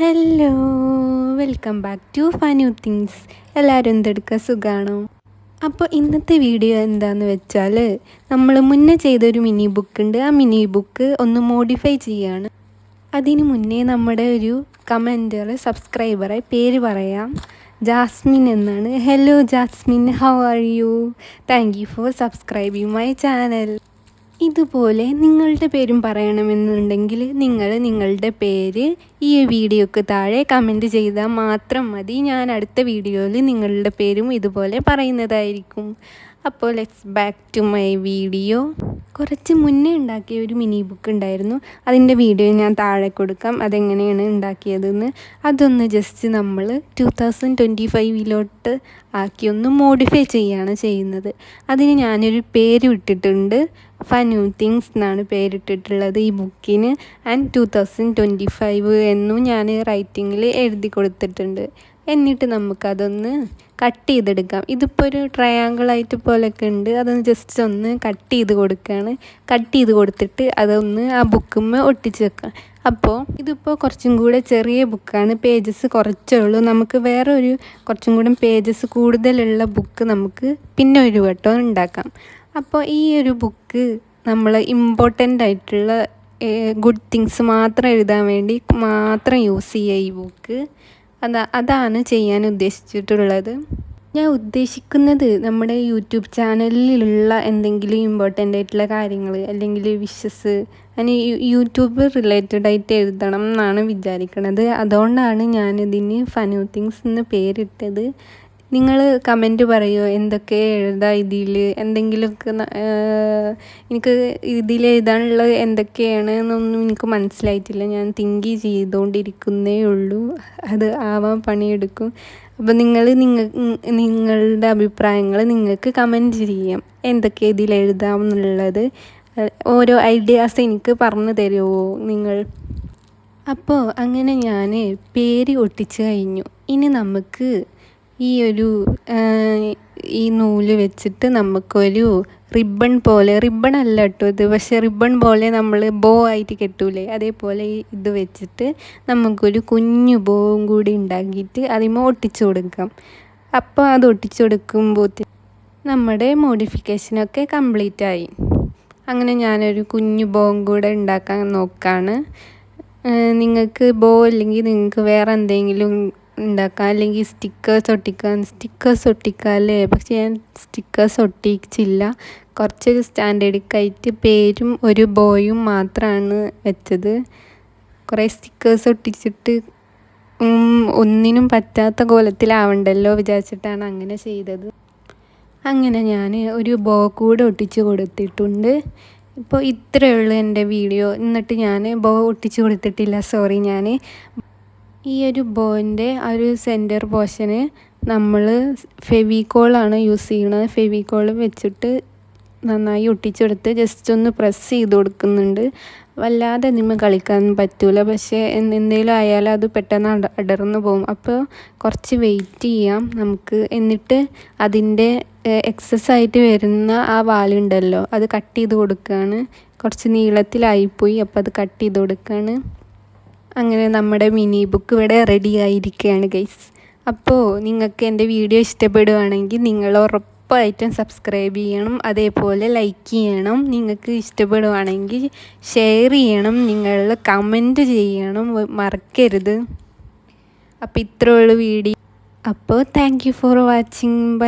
Hello, welcome back to ഫനു things. എല്ലാവരും എന്തെടുക്കുക, സുഖമാണോ? അപ്പോൾ ഇന്നത്തെ വീഡിയോ എന്താണെന്ന് വെച്ചാൽ നമ്മൾ മുന്നേ ചെയ്തൊരു മിനി ബുക്ക് ഉണ്ട്. ആ മിനി ബുക്ക് ഒന്ന് മോഡിഫൈ ചെയ്യാണ്. അതിന് മുന്നേ നമ്മുടെ ഒരു കമൻറ്റർ സബ്സ്ക്രൈബറെ പേര് പറയാം. ജാസ്മിൻ എന്നാണ്. Hello Jasmine, how are you? Thank you for subscribing my channel. ഇതുപോലെ നിങ്ങളുടെ പേരും പറയണമെന്നുണ്ടെങ്കിൽ നിങ്ങളുടെ പേര് ഈ വീഡിയോക്ക് താഴെ കമൻറ്റ് ചെയ്താൽ മാത്രം മതി. ഞാൻ അടുത്ത വീഡിയോയിൽ നിങ്ങളുടെ പേരും ഇതുപോലെ പറയുന്നതായിരിക്കും. അപ്പോൾ let's back to my video. കുറച്ച് മുന്നേ ഉണ്ടാക്കിയ ഒരു മിനി ബുക്ക് ഉണ്ടായിരുന്നു. അതിൻ്റെ വീഡിയോ ഞാൻ താഴെ കൊടുക്കാം, അതെങ്ങനെയാണ് ഉണ്ടാക്കിയതെന്ന്. അതൊന്ന് ജസ്റ്റ് നമ്മൾ 2025 ആക്കി ഒന്ന് മോഡിഫൈ ചെയ്യുകയാണ് ചെയ്യുന്നത്. അതിന് ഞാനൊരു പേര് ഇട്ടിട്ടുണ്ട്. ഫനു തിങ്സ് എന്നാണ് പേരിട്ടിട്ടുള്ളത് ഈ ബുക്കിന്. ആൻഡ് 2025 എന്നും ഞാൻ റൈറ്റിങ്ങിൽ എഴുതി കൊടുത്തിട്ടുണ്ട്. എന്നിട്ട് നമുക്കതൊന്ന് കട്ട് ചെയ്തെടുക്കാം. ഇതിപ്പോൾ ഒരു ട്രയാങ്കിളായിട്ട് പോലെയൊക്കെ ഉണ്ട്. അതൊന്ന് ജസ്റ്റ് ഒന്ന് കട്ട് ചെയ്ത് കൊടുക്കുകയാണ്. കട്ട് ചെയ്ത് കൊടുത്തിട്ട് അതൊന്ന് ആ ബുക്കുമ്മേ ഒട്ടിച്ച് വെക്കാം. അപ്പോൾ ഇതിപ്പോൾ കുറച്ചും കൂടെ ചെറിയ ബുക്കാണ്, പേജസ് കുറച്ചേ ഉള്ളൂ. നമുക്ക് വേറെ ഒരു കുറച്ചും കൂടെ പേജസ് കൂടുതലുള്ള ബുക്ക് നമുക്ക് പിന്നെ ഒരു വട്ടം ഉണ്ടാക്കാം. അപ്പോൾ ഈ ഒരു ബുക്ക് നമ്മൾ ഇമ്പോർട്ടൻ്റ് ആയിട്ടുള്ള ഗുഡ് തിങ്സ് മാത്രം എഴുതാൻ വേണ്ടി മാത്രം യൂസ് ചെയ്യുക ഈ ബുക്ക്. അതാണ് ചെയ്യാൻ ഉദ്ദേശിച്ചിട്ടുള്ളത്. ഞാൻ ഉദ്ദേശിക്കുന്നത് നമ്മുടെ യൂട്യൂബ് ചാനലിലുള്ള എന്തെങ്കിലും ഇമ്പോർട്ടൻ്റ് ആയിട്ടുള്ള കാര്യങ്ങൾ അല്ലെങ്കിൽ വിഷസ് അങ്ങനെ യൂട്യൂബ് റിലേറ്റഡ് ആയിട്ട് എഴുതണം എന്നാണ് വിചാരിക്കുന്നത്. അതുകൊണ്ടാണ് ഞാനിതിന് ഫനു തിങ്സ് എന്ന് പേരിട്ടത്. നിങ്ങൾ കമൻറ്റ് പറയുമോ എന്തൊക്കെ എഴുതാം ഇതിൽ, എന്തെങ്കിലുമൊക്കെ എനിക്ക് ഇതിൽ എഴുതാനുള്ള എന്തൊക്കെയാണ് എന്നൊന്നും എനിക്ക് മനസ്സിലായിട്ടില്ല. ഞാൻ തിങ്ക് ചെയ്തുകൊണ്ടിരിക്കുന്നേ ഉള്ളൂ. അത് ആവാൻ പണിയെടുക്കും. അപ്പോൾ നിങ്ങളുടെ അഭിപ്രായങ്ങൾ നിങ്ങൾക്ക് കമൻറ്റ് ചെയ്യാം, എന്തൊക്കെ ഇതിൽ എഴുതാം എന്നുള്ളത്. ഓരോ ഐഡിയാസ് എനിക്ക് പറഞ്ഞു തരുമോ നിങ്ങൾ? അപ്പോൾ അങ്ങനെ ഞാൻ പേര് ഒട്ടിച്ച് കഴിഞ്ഞു. ഇനി നമുക്ക് ഈ നൂല് വെച്ചിട്ട് നമുക്കൊരു റിബൺ പോലെ, റിബൺ അല്ല കേട്ടോ ഇത്, പക്ഷേ റിബൺ പോലെ നമ്മൾ ബോ ആയിട്ട് കെട്ടൂലേ, അതേപോലെ ഇത് വെച്ചിട്ട് നമുക്കൊരു കുഞ്ഞു ബോവും കൂടി ഉണ്ടാക്കിയിട്ട് അതിമേ ഒട്ടിച്ചു കൊടുക്കാം. അപ്പോൾ അത് ഒട്ടിച്ചു കൊടുക്കുമ്പോൾ നമ്മുടെ മോഡിഫിക്കേഷനൊക്കെ കംപ്ലീറ്റ് ആയി. അങ്ങനെ ഞാനൊരു കുഞ്ഞു ബോവും കൂടെ ഉണ്ടാക്കാൻ നോക്കുകയാണ്. നിങ്ങൾക്ക് ബോ അല്ലെങ്കിൽ നിങ്ങൾക്ക് വേറെ എന്തെങ്കിലും ഉണ്ടാക്കാം, അല്ലെങ്കിൽ സ്റ്റിക്കേഴ്സ് ഒട്ടിക്കാമല്ലേ. പക്ഷെ ഞാൻ സ്റ്റിക്കേഴ്സ് ഒട്ടിച്ചില്ല. കുറച്ചൊരു സ്റ്റാൻഡേർഡിക്കായിട്ട് പേരും ഒരു ബോയും മാത്രമാണ് വെച്ചത്. കുറേ സ്റ്റിക്കേഴ്സ് ഒട്ടിച്ചിട്ട് ഒന്നിനും പറ്റാത്ത കോലത്തിലാവണ്ടല്ലോ വിചാരിച്ചിട്ടാണ് അങ്ങനെ ചെയ്തത്. അങ്ങനെ ഞാൻ ഒരു ബോ കൂടെ ഒട്ടിച്ച് കൊടുത്തിട്ടുണ്ട്. ഇപ്പോൾ ഇത്രയേ ഉള്ളൂ എൻ്റെ വീഡിയോ. എന്നിട്ട് ഞാൻ ബോ ഒട്ടിച്ച് കൊടുത്തിട്ടില്ല, സോറി. ഞാൻ ഈ ഒരു ബോയിൻ്റെ ആ ഒരു സെൻറ്റർ പോർഷന് നമ്മൾ ഫെവിക്കോളാണ് യൂസ് ചെയ്യുന്നത്. ഫെവിക്കോൾ വെച്ചിട്ട് നന്നായി ഒട്ടിച്ചെടുത്ത് ജസ്റ്റ് ഒന്ന് പ്രസ് ചെയ്ത് കൊടുക്കുന്നുണ്ട്. വല്ലാതെ അതിന്മേൽ കളിക്കാൻ പറ്റില്ല, പക്ഷേ എന്തെങ്കിലും ആയാലും അത് പെട്ടെന്ന് അടർന്നു പോകും. അപ്പോൾ കുറച്ച് വെയിറ്റ് ചെയ്യാം നമുക്ക്. എന്നിട്ട് അതിൻ്റെ എക്സസ് ആയിട്ട് വരുന്ന ആ വാലുണ്ടല്ലോ, അത് കട്ട് ചെയ്ത് കൊടുക്കുകയാണ്. കുറച്ച് നീളത്തിലായിപ്പോയി, അപ്പോൾ അത് കട്ട് ചെയ്ത് കൊടുക്കുകയാണ്. അങ്ങനെ നമ്മുടെ മിനി ബുക്ക് ഇവിടെ റെഡി ആയിരിക്കുകയാണ് ഗൈസ്. അപ്പോൾ നിങ്ങൾക്ക് എൻ്റെ വീഡിയോ ഇഷ്ടപ്പെടുകയാണെങ്കിൽ നിങ്ങൾ ഉറപ്പായിട്ടും സബ്സ്ക്രൈബ് ചെയ്യണം, അതേപോലെ ലൈക്ക് ചെയ്യണം. നിങ്ങൾക്ക് ഇഷ്ടപ്പെടുകയാണെങ്കിൽ ഷെയർ ചെയ്യണം, നിങ്ങൾ കമൻറ്റ് ചെയ്യണം, മറക്കരുത്. അപ്പോൾ ഇത്രയുള്ള വീഡിയോ. അപ്പോൾ thank you for watching. By.